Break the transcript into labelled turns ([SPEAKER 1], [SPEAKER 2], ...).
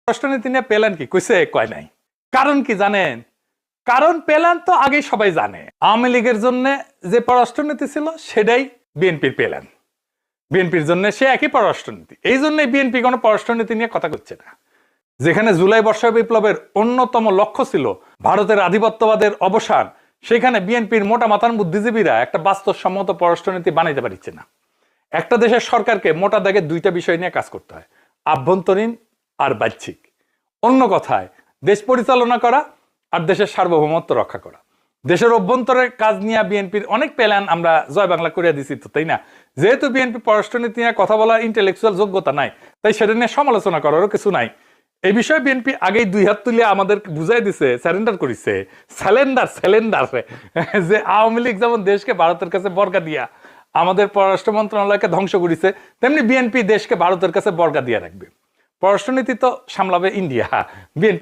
[SPEAKER 1] পররাষ্ট্রনীতি নিয়ে পেলেন কি কইছে কয় নাই। কারণ কি জানেন? কারণ পেলেন তো আগেই সবাই জানে। আওয়ামী লীগের জন্য যে পররাষ্ট্রনীতি ছিল সেটাই বিএনপির পেলেন। বিএনপির জন্য সে একই পররাষ্ট্রনীতি, এই জন্যই বিএনপি কোনো পররাষ্ট্রনীতি নিয়ে কথা করছে না। যেখানে জুলাই বর্ষা বিপ্লবের অন্যতম লক্ষ্য ছিল ভারতের আধিপত্যবাদের অবসান, সেখানে বিএনপির মোটা মাথার বুদ্ধিজীবীরা একটা বাস্তবসম্মত পররাষ্ট্রনীতি বানাইতে পারছে না। একটা দেশের সরকারকে মোটা দাগে দুইটা বিষয় নিয়ে কাজ করতে হয়, আভ্যন্তরীণ আর বাহ্যিক। অন্য কথায় দেশ পরিচালনা করা আর দেশের সার্বভৌমত্ব রক্ষা করা। দেশের অভ্যন্তরের কাজ নিয়ে বিএনপির অনেক প্ল্যান আমরা জয় বাংলা করিয়া দিছি তো, তাই না? যেহেতু বিএনপি পররাষ্ট্রনীতি নিয়ে কথা বলার ইন্টেলেকচুয়াল যোগ্যতা নাই, তাই সেটা নিয়ে সমালোচনা করারও কিছু নাই। এই বিষয়ে বিএনপি আগেই দুই হাত তুলে আমাদের বুঝাই দিছে, স্যারেন্ডার করেছে। স্যালেন্ডার যে আওয়ামী লীগ যেমন দেশকে ভারতের কাছে বর্গা দিয়া আমাদের পররাষ্ট্র মন্ত্রণালয়কে ধ্বংস করেছে, তেমনি বিএনপি দেশকে ভারতের কাছে বর্গা দিয়ে রাখবে। পররাষ্ট্রনীতি তো সামলাবে ইন্ডিয়া। বিএনপি